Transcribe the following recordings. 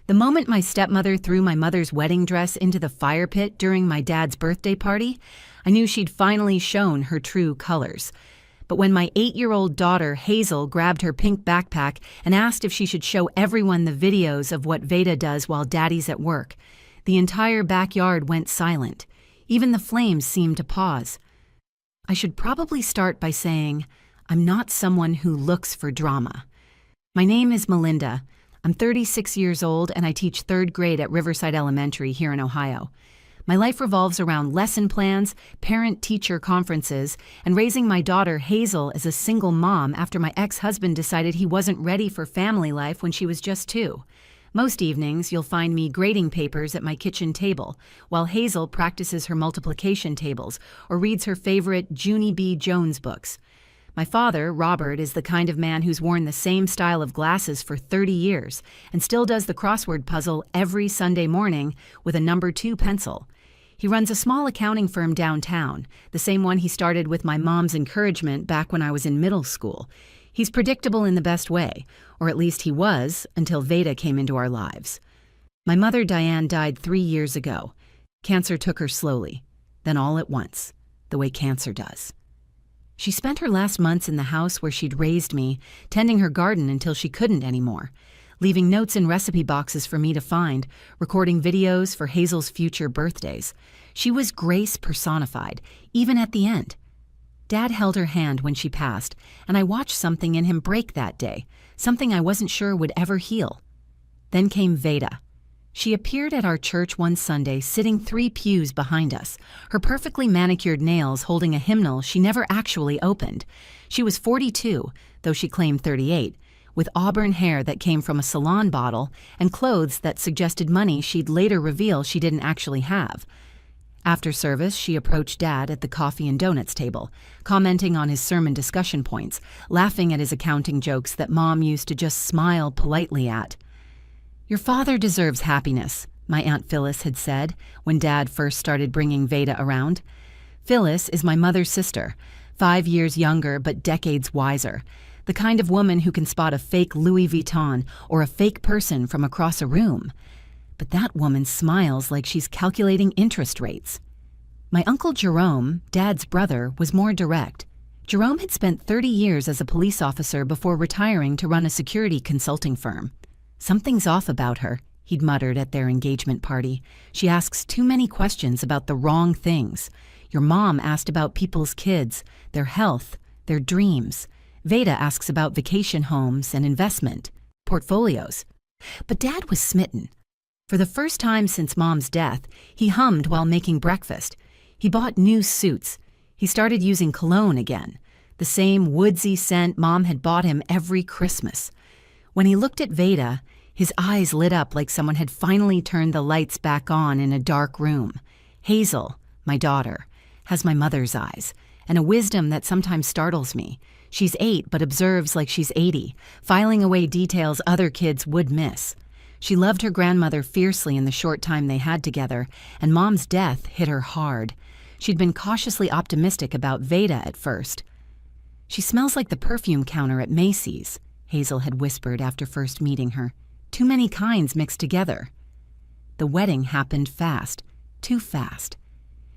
The moment my stepmother threw my mother's wedding dress into the fire pit during my dad's birthday party, I knew she'd finally shown her true colors. But when my 8-year-old daughter, Hazel, grabbed her pink backpack and asked if she should show everyone the videos of what Veda does while Daddy's at work, the entire backyard went silent. Even the flames seemed to pause. I should probably start by saying, I'm not someone who looks for drama. My name is Melinda. I'm 36 years old and I teach 3rd grade at Riverside Elementary here in Ohio. My life revolves around lesson plans, parent-teacher conferences, and raising my daughter Hazel as a single mom after my ex-husband decided he wasn't ready for family life when she was just 2. Most evenings, you'll find me grading papers at my kitchen table, while Hazel practices her multiplication tables or reads her favorite Junie B. Jones books. My father, Robert, is the kind of man who's worn the same style of glasses for 30 years and still does the crossword puzzle every Sunday morning with a number 2 pencil. He runs a small accounting firm downtown, the same one he started with my mom's encouragement back when I was in middle school. He's predictable in the best way, or at least he was, until Veda came into our lives. My mother, Diane, died 3 years ago. Cancer took her slowly, then all at once, the way cancer does. She spent her last months in the house where she'd raised me, tending her garden until she couldn't anymore, leaving notes and recipe boxes for me to find, recording videos for Hazel's future birthdays. She was grace personified, even at the end. Dad held her hand when she passed, and I watched something in him break that day, something I wasn't sure would ever heal. Then came Veda. She appeared at our church one Sunday, sitting 3 pews behind us, her perfectly manicured nails holding a hymnal she never actually opened. She was 42, though she claimed 38, with auburn hair that came from a salon bottle and clothes that suggested money she'd later reveal she didn't actually have. After service, she approached Dad at the coffee and donuts table, commenting on his sermon discussion points, laughing at his accounting jokes that Mom used to just smile politely at. "Your father deserves happiness," my Aunt Phyllis had said when Dad first started bringing Veda around. Phyllis is my mother's sister, 5 years younger but decades wiser, the kind of woman who can spot a fake Louis Vuitton or a fake person from across a room. But that woman smiles like she's calculating interest rates. My Uncle Jerome, Dad's brother, was more direct. Jerome had spent 30 years as a police officer before retiring to run a security consulting firm. "Something's off about her," he'd muttered at their engagement party. "She asks too many questions about the wrong things. Your mom asked about people's kids, their health, their dreams. Veda asks about vacation homes and investment, portfolios." But Dad was smitten. For the first time since Mom's death, he hummed while making breakfast. He bought new suits. He started using cologne again, the same woodsy scent Mom had bought him every Christmas. When he looked at Veda, his eyes lit up like someone had finally turned the lights back on in a dark room. Hazel, my daughter, has my mother's eyes, and a wisdom that sometimes startles me. She's 8 but observes like she's 80, filing away details other kids would miss. She loved her grandmother fiercely in the short time they had together, and Mom's death hit her hard. She'd been cautiously optimistic about Veda at first. "She smells like the perfume counter at Macy's," Hazel had whispered after first meeting her. "Too many kinds mixed together." The wedding happened fast, too fast.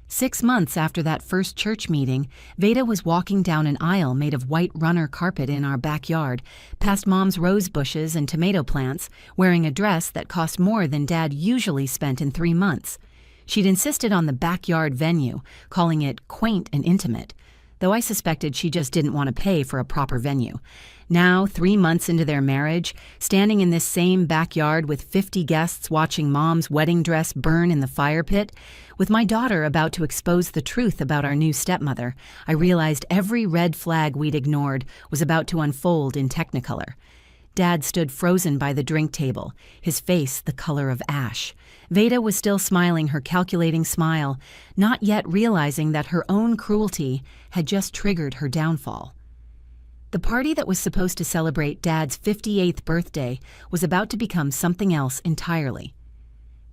6 months after that first church meeting, Veda was walking down an aisle made of white runner carpet in our backyard, past Mom's rose bushes and tomato plants, wearing a dress that cost more than Dad usually spent in 3 months. She'd insisted on the backyard venue, calling it quaint and intimate, though I suspected she just didn't want to pay for a proper venue. Now, 3 months into their marriage, standing in this same backyard with 50 guests watching Mom's wedding dress burn in the fire pit, with my daughter about to expose the truth about our new stepmother, I realized every red flag we'd ignored was about to unfold in Technicolor. Dad stood frozen by the drink table, his face the color of ash. Veda was still smiling her calculating smile, not yet realizing that her own cruelty had just triggered her downfall. The party that was supposed to celebrate Dad's 58th birthday was about to become something else entirely.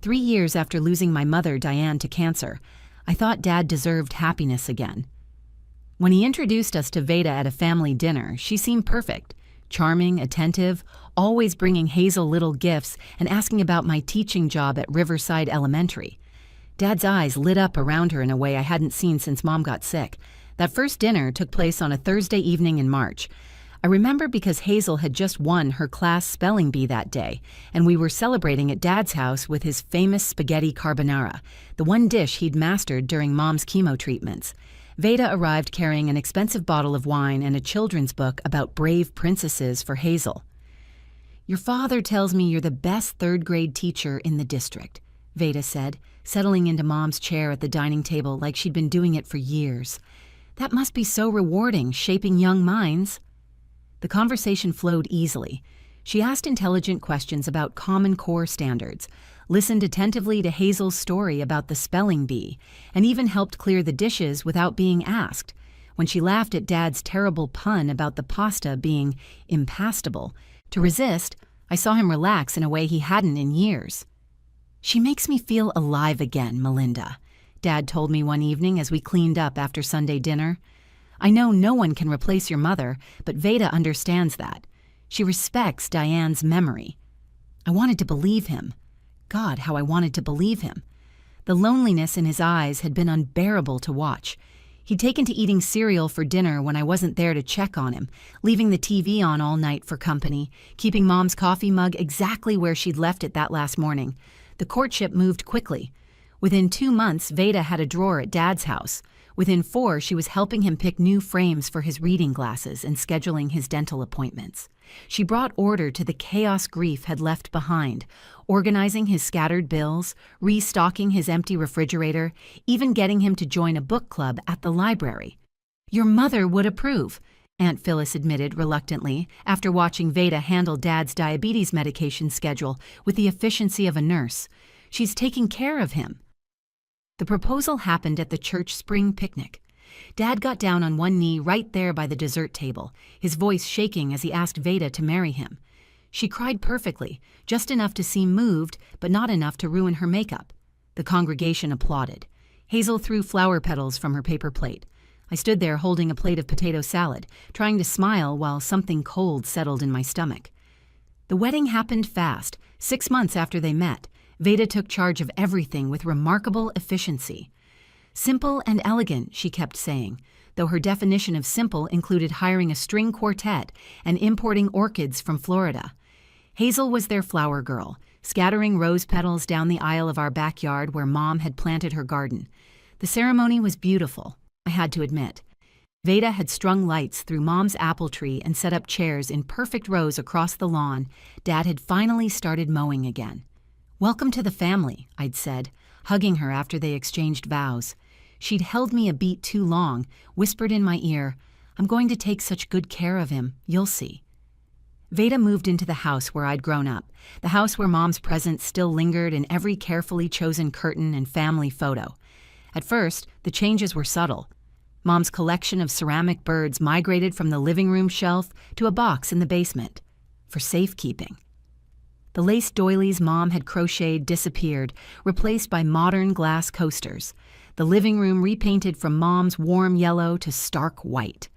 3 years after losing my mother, Diane, to cancer, I thought Dad deserved happiness again. When he introduced us to Veda at a family dinner, she seemed perfect. charming, attentive, always bringing Hazel little gifts and asking about my teaching job at Riverside Elementary. Dad's eyes lit up around her in a way I hadn't seen since Mom got sick. That first dinner took place on a Thursday evening in March. I remember because Hazel had just won her class spelling bee that day, and we were celebrating at Dad's house with his famous spaghetti carbonara, the one dish he'd mastered during Mom's chemo treatments. Veda arrived carrying an expensive bottle of wine and a children's book about brave princesses for Hazel. "Your father tells me you're the best third-grade teacher in the district," Veda said, settling into Mom's chair at the dining table like she'd been doing it for years. "That must be so rewarding, shaping young minds." The conversation flowed easily. She asked intelligent questions about Common Core standards, listened attentively to Hazel's story about the spelling bee, and even helped clear the dishes without being asked. When she laughed at Dad's terrible pun about the pasta being impastable, to resist, I saw him relax in a way he hadn't in years. "She makes me feel alive again, Melinda," Dad told me one evening as we cleaned up after Sunday dinner. "I know no one can replace your mother, but Veda understands that. She respects Diane's memory." I wanted to believe him. God, how I wanted to believe him. The loneliness in his eyes had been unbearable to watch. He'd taken to eating cereal for dinner when I wasn't there to check on him, leaving the TV on all night for company, keeping Mom's coffee mug exactly where she'd left it that last morning. The courtship moved quickly. Within 2 months, Veda had a drawer at Dad's house. Within 4, she was helping him pick new frames for his reading glasses and scheduling his dental appointments. She brought order to the chaos grief had left behind, organizing his scattered bills, restocking his empty refrigerator, even getting him to join a book club at the library. "Your mother would approve," Aunt Phyllis admitted reluctantly after watching Veda handle Dad's diabetes medication schedule with the efficiency of a nurse. "She's taking care of him." The proposal happened at the church spring picnic. Dad got down on one knee right there by the dessert table, his voice shaking as he asked Veda to marry him. She cried perfectly, just enough to seem moved, but not enough to ruin her makeup. The congregation applauded. Hazel threw flower petals from her paper plate. I stood there holding a plate of potato salad, trying to smile while something cold settled in my stomach. The wedding happened fast. 6 months after they met, Veda took charge of everything with remarkable efficiency. "Simple and elegant," she kept saying, though her definition of simple included hiring a string quartet and importing orchids from Florida. Hazel was their flower girl, scattering rose petals down the aisle of our backyard where Mom had planted her garden. The ceremony was beautiful, I had to admit. Veda had strung lights through Mom's apple tree and set up chairs in perfect rows across the lawn. Dad had finally started mowing again. "Welcome to the family," I'd said, hugging her after they exchanged vows. She'd held me a beat too long, whispered in my ear, "I'm going to take such good care of him, you'll see." Veda moved into the house where I'd grown up, the house where Mom's presence still lingered in every carefully chosen curtain and family photo. At first, the changes were subtle. Mom's collection of ceramic birds migrated from the living room shelf to a box in the basement, for safekeeping. The lace doilies Mom had crocheted disappeared, replaced by modern glass coasters. The living room repainted from Mom's warm yellow to stark white.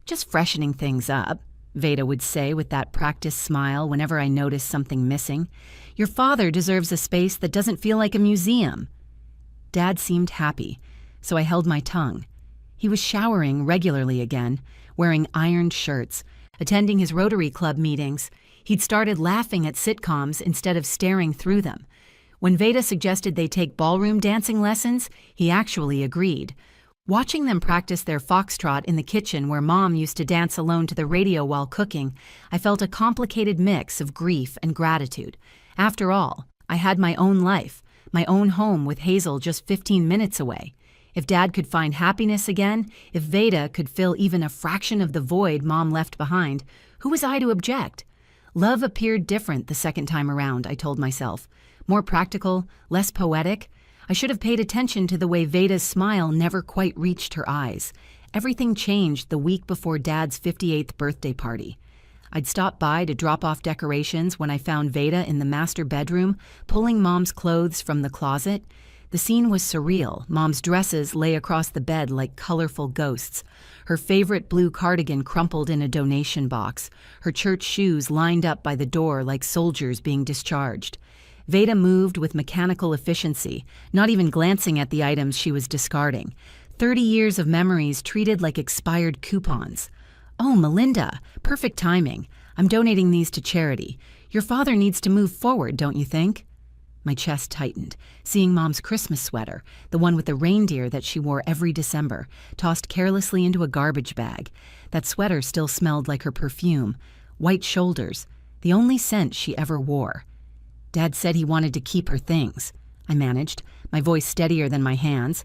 "Just freshening things up," Veda would say with that practiced smile whenever I noticed something missing. "Your father deserves a space that doesn't feel like a museum." Dad seemed happy, so I held my tongue. He was showering regularly again, wearing ironed shirts, attending his Rotary Club meetings. He'd started laughing at sitcoms instead of staring through them. When Veda suggested they take ballroom dancing lessons, he actually agreed. Watching them practice their foxtrot in the kitchen where Mom used to dance alone to the radio while cooking, I felt a complicated mix of grief and gratitude. After all, I had my own life, my own home with Hazel just 15 minutes away. If Dad could find happiness again, if Veda could fill even a fraction of the void Mom left behind, who was I to object? Love appeared different the second time around, I told myself. More practical, less poetic. I should have paid attention to the way Veda's smile never quite reached her eyes. Everything changed the week before Dad's 58th birthday party. I'd stopped by to drop off decorations when I found Veda in the master bedroom, pulling Mom's clothes from the closet. The scene was surreal. Mom's dresses lay across the bed like colorful ghosts. Her favorite blue cardigan crumpled in a donation box. Her church shoes lined up by the door like soldiers being discharged. Veda moved with mechanical efficiency, not even glancing at the items she was discarding. 30 years of memories treated like expired coupons. "Oh, Melinda, perfect timing. I'm donating these to charity. Your father needs to move forward, don't you think?" My chest tightened, seeing Mom's Christmas sweater, the one with the reindeer that she wore every December, tossed carelessly into a garbage bag. That sweater still smelled like her perfume. White shoulders, the only scent she ever wore. Dad said he wanted to keep her things. I managed, my voice steadier than my hands.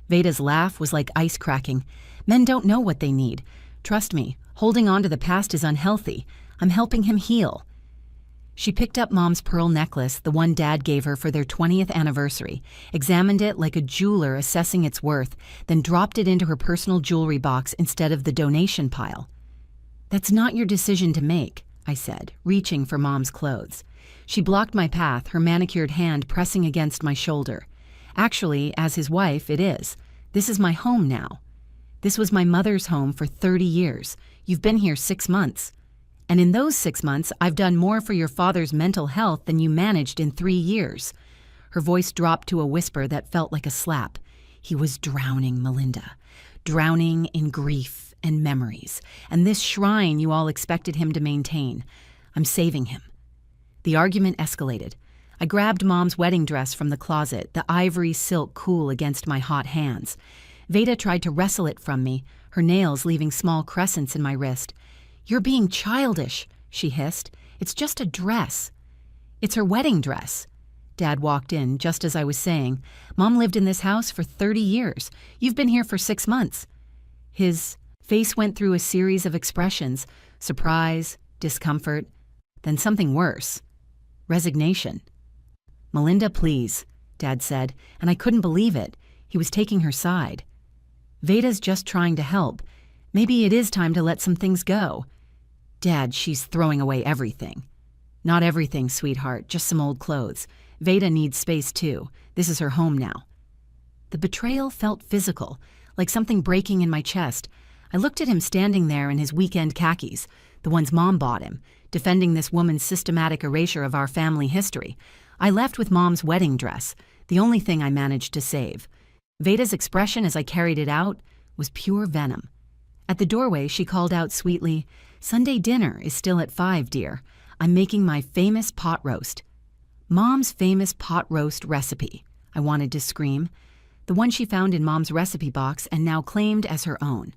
Veda's laugh was like ice cracking. "Men don't know what they need. Trust me, holding on to the past is unhealthy. I'm helping him heal." She picked up Mom's pearl necklace, the one Dad gave her for their 20th anniversary, examined it like a jeweler assessing its worth, then dropped it into her personal jewelry box instead of the donation pile. "That's not your decision to make," I said, reaching for Mom's clothes. She blocked my path, her manicured hand pressing against my shoulder. "Actually, as his wife, it is. This is my home now. This was my mother's home for 30 years. You've been here 6 months. And in those 6 months, I've done more for your father's mental health than you managed in 3 years. Her voice dropped to a whisper that felt like a slap. "He was drowning, Melinda. Drowning in grief and memories. And this shrine you all expected him to maintain. I'm saving him." The argument escalated. I grabbed Mom's wedding dress from the closet, the ivory silk cool against my hot hands. Veda tried to wrestle it from me, her nails leaving small crescents in my wrist. "You're being childish," she hissed. "It's just a dress." "It's her wedding dress." Dad walked in just as I was saying. "Mom lived in this house for 30 years. You've been here for 6 months. His face went through a series of expressions: surprise, discomfort, then something worse. Resignation. "Melinda, please," Dad said, and I couldn't believe it. He was taking her side. "Veda's just trying to help. Maybe it is time to let some things go." "Dad, she's throwing away everything." "Not everything, sweetheart, just some old clothes. Veda needs space too. This is her home now." The betrayal felt physical, like something breaking in my chest. I looked at him standing there in his weekend khakis, the ones Mom bought him, defending this woman's systematic erasure of our family history. I left with Mom's wedding dress, the only thing I managed to save. Veda's expression as I carried it out was pure venom. At the doorway, she called out sweetly, "Sunday dinner is still at 5, dear. I'm making my famous pot roast." Mom's famous pot roast recipe, I wanted to scream. The one she found in Mom's recipe box and now claimed as her own.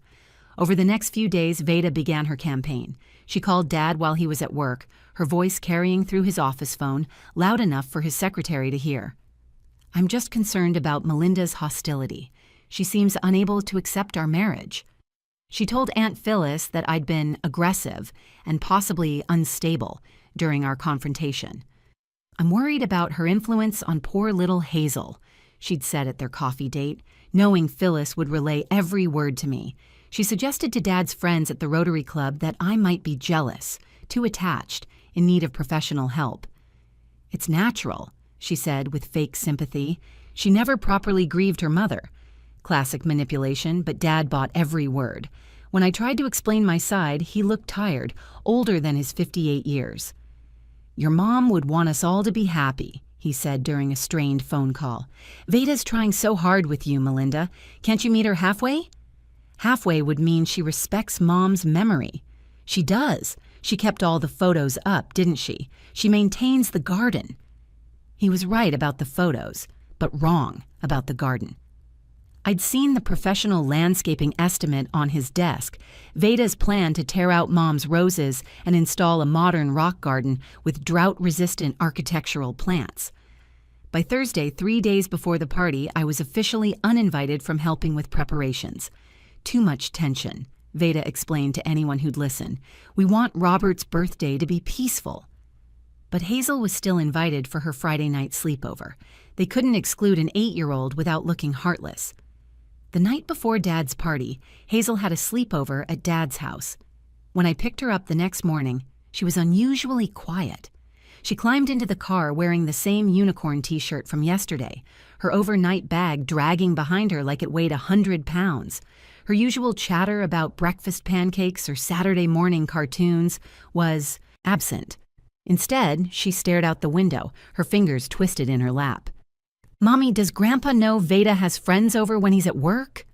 Over the next few days, Veda began her campaign. She called Dad while he was at work, her voice carrying through his office phone, loud enough for his secretary to hear. "I'm just concerned about Melinda's hostility. She seems unable to accept our marriage. She told Aunt Phyllis that I'd been aggressive and possibly unstable during our confrontation. I'm worried about her influence on poor little Hazel," she'd said at their coffee date, knowing Phyllis would relay every word to me. She suggested to Dad's friends at the Rotary Club that I might be jealous, too attached, in need of professional help. "It's natural," she said with fake sympathy. "She never properly grieved her mother." Classic manipulation, but Dad bought every word. When I tried to explain my side, he looked tired, older than his 58 years. "Your mom would want us all to be happy," he said during a strained phone call. "Veda's trying so hard with you, Melinda. Can't you meet her halfway?" Halfway would mean she respects Mom's memory. She does. She kept all the photos up, didn't she? She maintains the garden. He was right about the photos, but wrong about the garden. I'd seen the professional landscaping estimate on his desk, Veda's plan to tear out Mom's roses and install a modern rock garden with drought-resistant architectural plants. By Thursday, 3 days before the party, I was officially uninvited from helping with preparations. "Too much tension," Veda explained to anyone who'd listen. "We want Robert's birthday to be peaceful." But Hazel was still invited for her Friday night sleepover. They couldn't exclude an 8-year-old without looking heartless. The night before Dad's party, Hazel had a sleepover at Dad's house. When I picked her up the next morning, she was unusually quiet. She climbed into the car wearing the same unicorn t-shirt from yesterday, her overnight bag dragging behind her like it weighed 100 pounds. Her usual chatter about breakfast pancakes or Saturday morning cartoons was absent. Instead, she stared out the window, her fingers twisted in her lap. "Mommy, does Grandpa know Veda has friends over when he's at work?"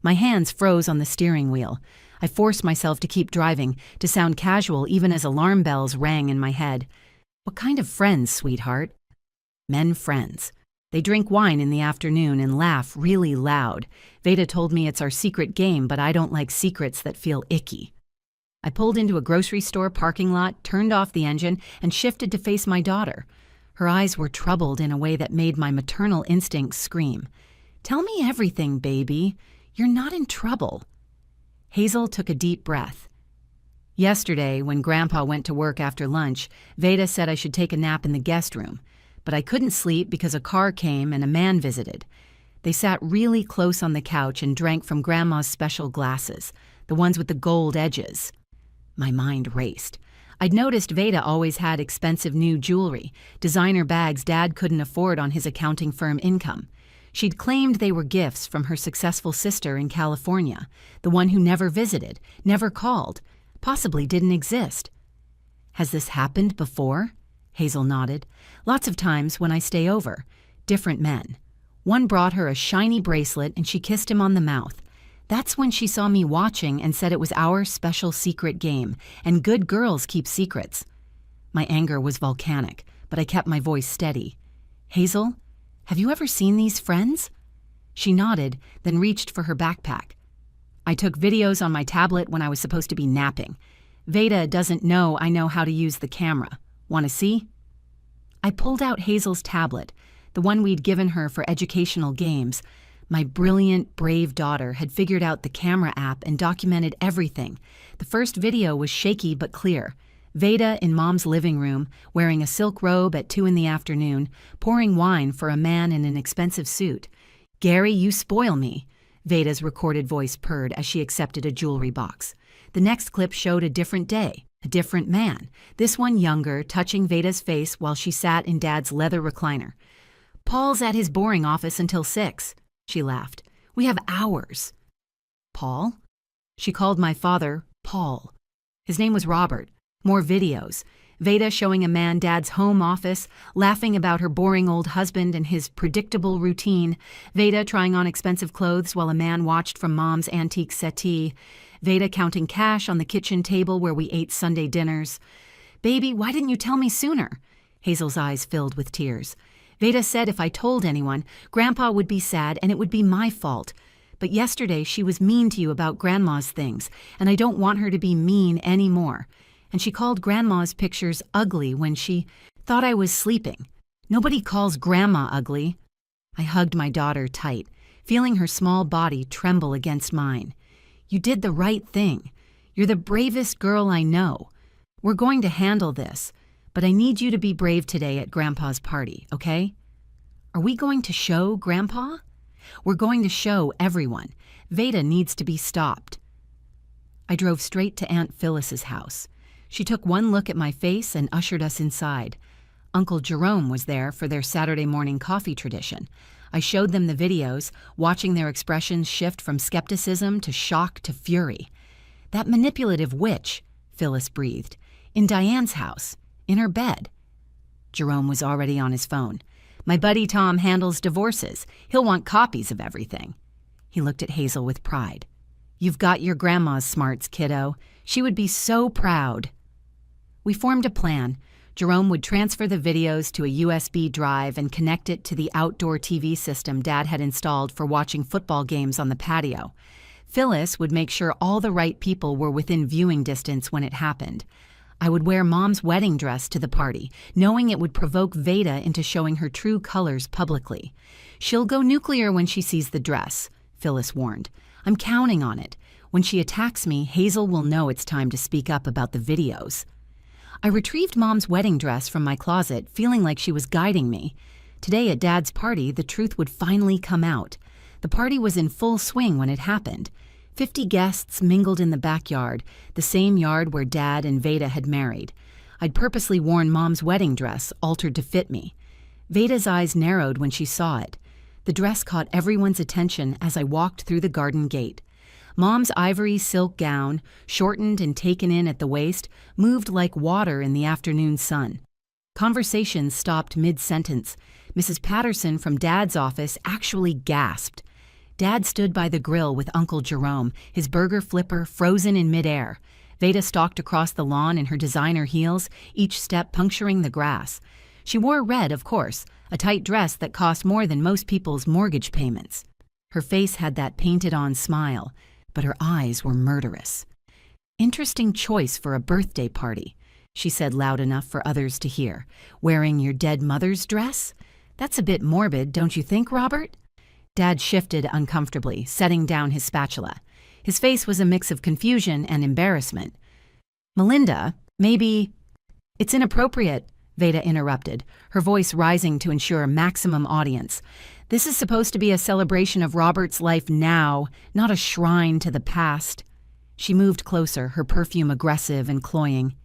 My hands froze on the steering wheel. I forced myself to keep driving, to sound casual even as alarm bells rang in my head. "What kind of friends, sweetheart?" "Men friends. They drink wine in the afternoon and laugh really loud. Veda told me it's our secret game, but I don't like secrets that feel icky." I pulled into a grocery store parking lot, turned off the engine, and shifted to face my daughter. Her eyes were troubled in a way that made my maternal instincts scream. "Tell me everything, baby. You're not in trouble." Hazel took a deep breath. "Yesterday, when Grandpa went to work after lunch, Veda said I should take a nap in the guest room. But I couldn't sleep because a car came and a man visited. They sat really close on the couch and drank from Grandma's special glasses, the ones with the gold edges." My mind raced. I'd noticed Veda always had expensive new jewelry, designer bags Dad couldn't afford on his accounting firm income. She'd claimed they were gifts from her successful sister in California, the one who never visited, never called, possibly didn't exist. "Has this happened before?" Hazel nodded. "Lots of times when I stay over. Different men. One brought her a shiny bracelet and she kissed him on the mouth. That's when she saw me watching and said it was our special secret game, and good girls keep secrets." My anger was volcanic, but I kept my voice steady. "Hazel, have you ever seen these friends?" She nodded, then reached for her backpack. "I took videos on my tablet when I was supposed to be napping. Veda doesn't know I know how to use the camera. Want to see?" I pulled out Hazel's tablet, the one we'd given her for educational games. My brilliant, brave daughter had figured out the camera app and documented everything. The first video was shaky but clear. Veda in Mom's living room, wearing a silk robe at 2 in the afternoon, pouring wine for a man in an expensive suit. "Gary, you spoil me," Veda's recorded voice purred as she accepted a jewelry box. The next clip showed a different day, a different man, this one younger, touching Veda's face while she sat in Dad's leather recliner. "Paul's at his boring office until 6. She laughed. "We have hours." "Paul?" She called my father Paul. His name was Robert. More videos. Veda showing a man Dad's home office, laughing about her boring old husband and his predictable routine. Veda trying on expensive clothes while a man watched from Mom's antique settee. Veda counting cash on the kitchen table where we ate Sunday dinners. "Baby, why didn't you tell me sooner?" Hazel's eyes filled with tears. "Veda said if I told anyone, Grandpa would be sad and it would be my fault. But yesterday she was mean to you about Grandma's things, and I don't want her to be mean anymore. And she called Grandma's pictures ugly when she thought I was sleeping. Nobody calls Grandma ugly." I hugged my daughter tight, feeling her small body tremble against mine. "You did the right thing. You're the bravest girl I know. We're going to handle this. But I need you to be brave today at Grandpa's party, okay? Are we going to show Grandpa? We're going to show everyone. Veda needs to be stopped." I drove straight to Aunt Phyllis's house. She took one look at my face and ushered us inside. Uncle Jerome was there for their Saturday morning coffee tradition. I showed them the videos, watching their expressions shift from skepticism to shock to fury. "That manipulative witch," Phyllis breathed, "in Diane's house. In her bed." Jerome was already on his phone. "My buddy Tom handles divorces. He'll want copies of everything." He looked at Hazel with pride. "You've got your grandma's smarts, kiddo. She would be so proud." We formed a plan. Jerome would transfer the videos to a USB drive and connect it to the outdoor TV system Dad had installed for watching football games on the patio. Phyllis would make sure all the right people were within viewing distance when it happened. I would wear Mom's wedding dress to the party, knowing it would provoke Veda into showing her true colors publicly. "She'll go nuclear when she sees the dress," Phyllis warned. "I'm counting on it. When she attacks me, Hazel will know it's time to speak up about the videos." I retrieved Mom's wedding dress from my closet, feeling like she was guiding me. Today at Dad's party, the truth would finally come out. The party was in full swing when it happened. 50 guests mingled in the backyard, the same yard where Dad and Veda had married. I'd purposely worn Mom's wedding dress, altered to fit me. Veda's eyes narrowed when she saw it. The dress caught everyone's attention as I walked through the garden gate. Mom's ivory silk gown, shortened and taken in at the waist, moved like water in the afternoon sun. Conversations stopped mid-sentence. Mrs. Patterson from Dad's office actually gasped. Dad stood by the grill with Uncle Jerome, his burger flipper frozen in midair. Veda stalked across the lawn in her designer heels, each step puncturing the grass. She wore red, of course, a tight dress that cost more than most people's mortgage payments. Her face had that painted-on smile, but her eyes were murderous. "Interesting choice for a birthday party," she said loud enough for others to hear. "Wearing your dead mother's dress? That's a bit morbid, don't you think, Robert?" Dad shifted uncomfortably, setting down his spatula. His face was a mix of confusion and embarrassment. "Melinda, maybe—" "It's inappropriate," Veda interrupted, her voice rising to ensure maximum audience. "This is supposed to be a celebration of Robert's life now, not a shrine to the past." She moved closer, her perfume aggressive and cloying.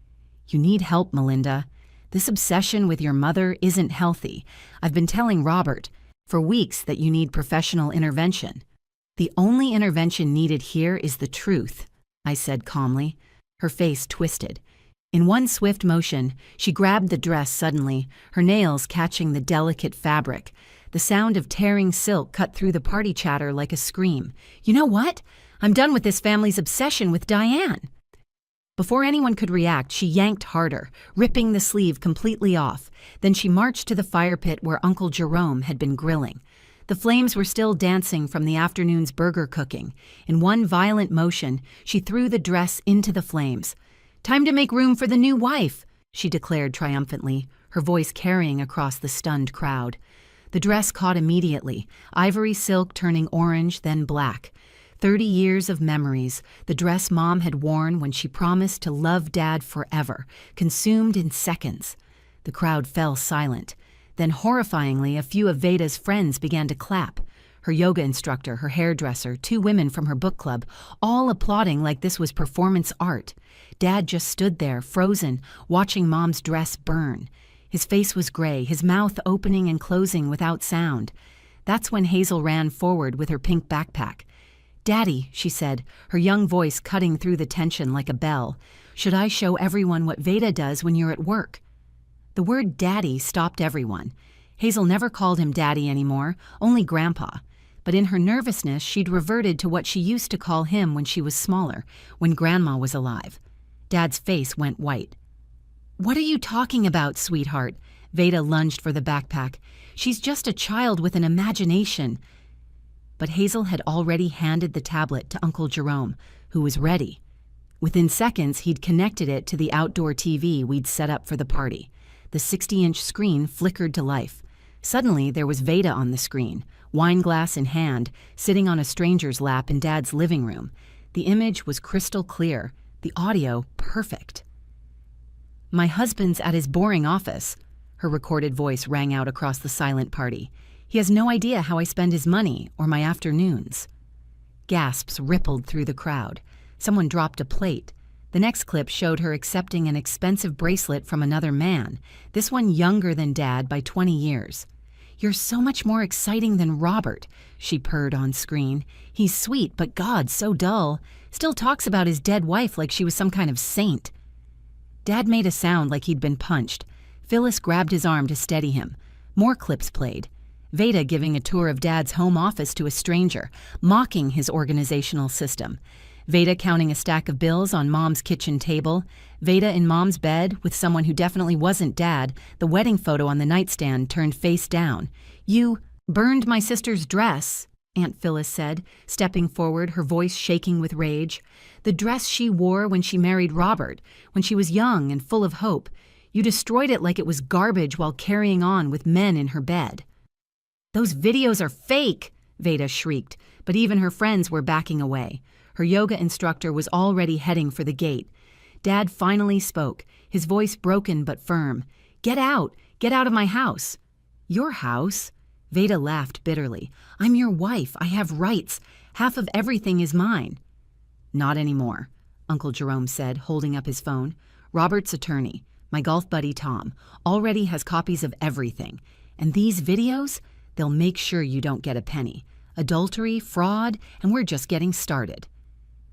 "You need help, Melinda. This obsession with your mother isn't healthy. I've been telling Robert for weeks that you need professional intervention." "The only intervention needed here is the truth," I said calmly. Her face twisted. In one swift motion, she grabbed the dress suddenly, her nails catching the delicate fabric. The sound of tearing silk cut through the party chatter like a scream. "You know what? I'm done with this family's obsession with Diane." Before anyone could react, she yanked harder, ripping the sleeve completely off. Then she marched to the fire pit where Uncle Jerome had been grilling. The flames were still dancing from the afternoon's burger cooking. In one violent motion, she threw the dress into the flames. "Time to make room for the new wife," she declared triumphantly, her voice carrying across the stunned crowd. The dress caught immediately, ivory silk turning orange, then black. 30 years of memories, the dress Mom had worn when she promised to love Dad forever, consumed in seconds. The crowd fell silent. Then, horrifyingly, a few of Veda's friends began to clap. Her yoga instructor, her hairdresser, 2 women from her book club, all applauding like this was performance art. Dad just stood there, frozen, watching Mom's dress burn. His face was gray, his mouth opening and closing without sound. That's when Hazel ran forward with her pink backpack. "Daddy," she said, her young voice cutting through the tension like a bell, "should I show everyone what Veda does when you're at work?" The word Daddy stopped everyone. Hazel never called him Daddy anymore, only Grandpa. But in her nervousness, she'd reverted to what she used to call him when she was smaller, when Grandma was alive. Dad's face went white. "What are you talking about, sweetheart?" Veda lunged for the backpack. "She's just a child with an imagination." But Hazel had already handed the tablet to Uncle Jerome, who was ready. Within seconds, he'd connected it to the outdoor TV we'd set up for the party. The 60-inch screen flickered to life. Suddenly, there was Veda on the screen, wineglass in hand, sitting on a stranger's lap in Dad's living room. The image was crystal clear, the audio perfect. "My husband's at his boring office," her recorded voice rang out across the silent party. "He has no idea how I spend his money or my afternoons." Gasps rippled through the crowd. Someone dropped a plate. The next clip showed her accepting an expensive bracelet from another man, this one younger than Dad by 20 years. "You're so much more exciting than Robert," she purred on screen. "He's sweet, but God, so dull. Still talks about his dead wife like she was some kind of saint." Dad made a sound like he'd been punched. Phyllis grabbed his arm to steady him. More clips played. Veda giving a tour of Dad's home office to a stranger, mocking his organizational system. Veda counting a stack of bills on Mom's kitchen table. Veda in Mom's bed with someone who definitely wasn't Dad, the wedding photo on the nightstand turned face down. "You burned my sister's dress," Aunt Phyllis said, stepping forward, her voice shaking with rage. "The dress she wore when she married Robert, when she was young and full of hope. You destroyed it like it was garbage while carrying on with men in her bed." "Those videos are fake," Veda shrieked, but even her friends were backing away. Her yoga instructor was already heading for the gate. Dad finally spoke, his voice broken but firm. Get out of my house." "Your house?" Veda laughed bitterly. "I'm your wife, I have rights. Half of everything is mine." "Not anymore," Uncle Jerome said, holding up his phone. "Robert's attorney, My golf buddy Tom already has copies of everything, and these videos, they'll make sure you don't get a penny. Adultery, fraud, and we're just getting started.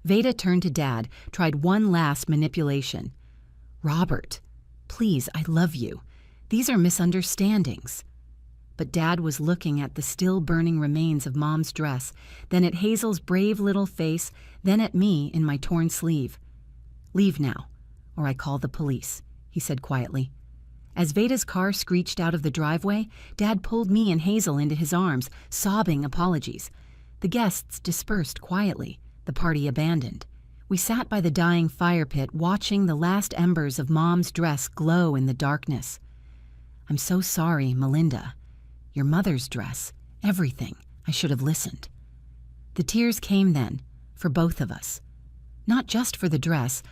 Veda turned to Dad, tried one last manipulation. Robert, please, I love you. These are misunderstandings. But Dad was looking at the still burning remains of Mom's dress, then at Hazel's brave little face, then at me in my torn sleeve. Leave now, or I call the police, he said quietly. As Veda's car screeched out of the driveway, Dad pulled me and Hazel into his arms, sobbing apologies. The guests dispersed quietly, the party abandoned. We sat by the dying fire pit, watching the last embers of Mom's dress glow in the darkness. I'm so sorry, Melinda. Your mother's dress, everything. I should have listened. The tears came then, for both of us. Not just for the dress,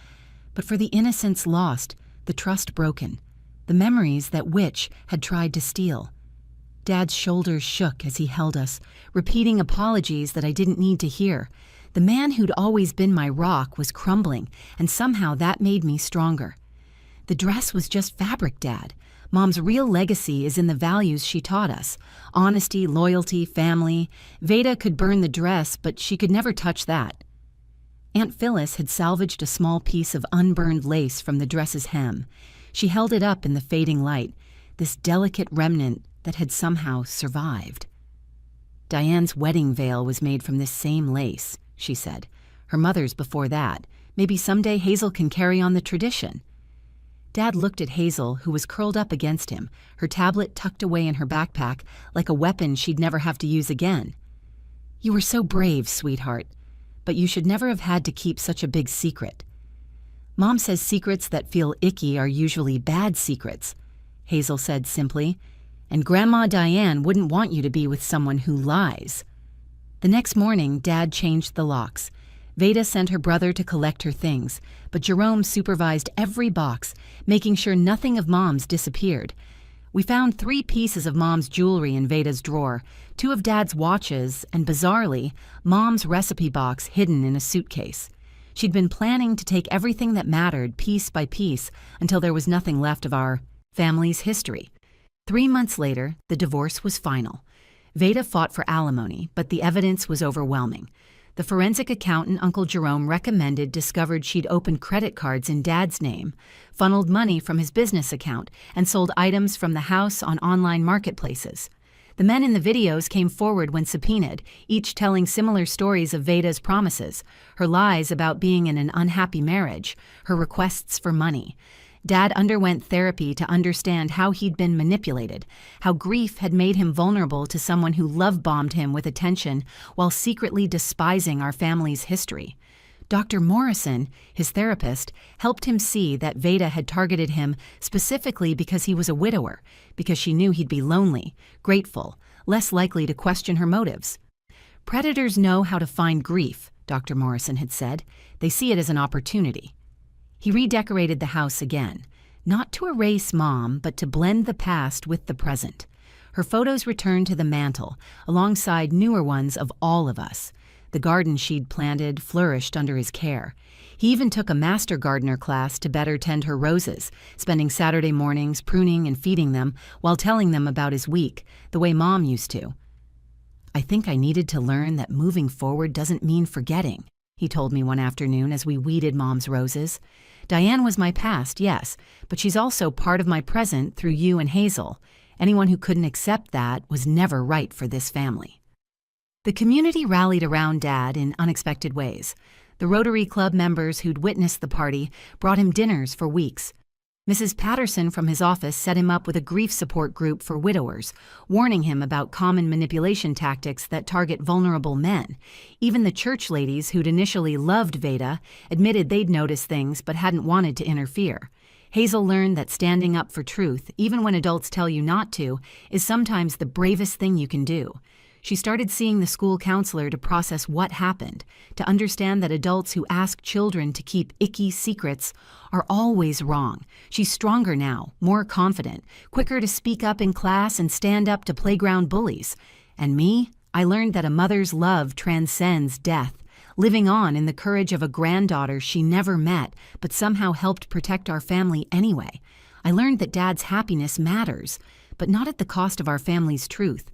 but for the innocence lost, the trust broken, the memories that witch had tried to steal. Dad's shoulders shook as he held us, repeating apologies that I didn't need to hear. The man who'd always been my rock was crumbling, and somehow that made me stronger. The dress was just fabric, Dad. Mom's real legacy is in the values she taught us. Honesty, loyalty, family. Veda could burn the dress, but she could never touch that. Aunt Phyllis had salvaged a small piece of unburned lace from the dress's hem. She held it up in the fading light, this delicate remnant that had somehow survived. Diane's wedding veil was made from this same lace, she said. Her mother's before that. Maybe someday Hazel can carry on the tradition. Dad looked at Hazel, who was curled up against him, her tablet tucked away in her backpack like a weapon she'd never have to use again. You were so brave, sweetheart, but you should never have had to keep such a big secret. Mom says secrets that feel icky are usually bad secrets, Hazel said simply, and Grandma Diane wouldn't want you to be with someone who lies. The next morning, Dad changed the locks. Veda sent her brother to collect her things, but Jerome supervised every box, making sure nothing of Mom's disappeared. We found 3 pieces of Mom's jewelry in Veda's drawer, 2 of Dad's watches, and bizarrely, Mom's recipe box hidden in a suitcase. She'd been planning to take everything that mattered piece by piece until there was nothing left of our family's history. 3 months later, the divorce was final. Veda fought for alimony, but the evidence was overwhelming. The forensic accountant Uncle Jerome recommended discovered she'd opened credit cards in Dad's name, funneled money from his business account, and sold items from the house on online marketplaces. The men in the videos came forward when subpoenaed, each telling similar stories of Veda's promises, her lies about being in an unhappy marriage, her requests for money. Dad underwent therapy to understand how he'd been manipulated, how grief had made him vulnerable to someone who love-bombed him with attention while secretly despising our family's history. Dr. Morrison, his therapist, helped him see that Veda had targeted him specifically because he was a widower, because she knew he'd be lonely, grateful, less likely to question her motives. Predators know how to find grief, Dr. Morrison had said. They see it as an opportunity. He redecorated the house again, not to erase Mom, but to blend the past with the present. Her photos returned to the mantel, alongside newer ones of all of us. The garden she'd planted flourished under his care. He even took a master gardener class to better tend her roses, spending Saturday mornings pruning and feeding them while telling them about his week, the way Mom used to. I think I needed to learn that moving forward doesn't mean forgetting, he told me one afternoon as we weeded Mom's roses. Diane was my past, yes, but she's also part of my present through you and Hazel. Anyone who couldn't accept that was never right for this family. The community rallied around Dad in unexpected ways. The Rotary Club members who'd witnessed the party brought him dinners for weeks. Mrs. Patterson from his office set him up with a grief support group for widowers, warning him about common manipulation tactics that target vulnerable men. Even the church ladies who'd initially loved Veda admitted they'd noticed things but hadn't wanted to interfere. Hazel learned that standing up for truth, even when adults tell you not to, is sometimes the bravest thing you can do. She started seeing the school counselor to process what happened, to understand that adults who ask children to keep icky secrets are always wrong. She's stronger now, more confident, quicker to speak up in class and stand up to playground bullies. And me, I learned that a mother's love transcends death, living on in the courage of a granddaughter she never met but somehow helped protect our family anyway. I learned that Dad's happiness matters, but not at the cost of our family's truth.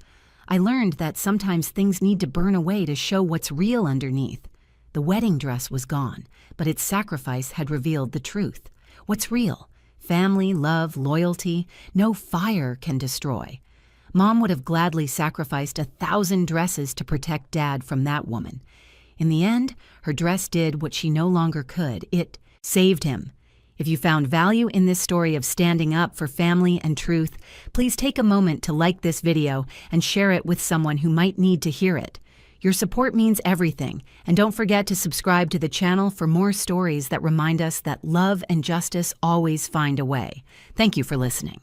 I learned that sometimes things need to burn away to show what's real underneath. The wedding dress was gone, but its sacrifice had revealed the truth. What's real? Family, love, loyalty. No fire can destroy. Mom would have gladly sacrificed 1,000 dresses to protect Dad from that woman. In the end, her dress did what she no longer could. It saved him. If you found value in this story of standing up for family and truth, please take a moment to like this video and share it with someone who might need to hear it. Your support means everything, and don't forget to subscribe to the channel for more stories that remind us that love and justice always find a way. Thank you for listening.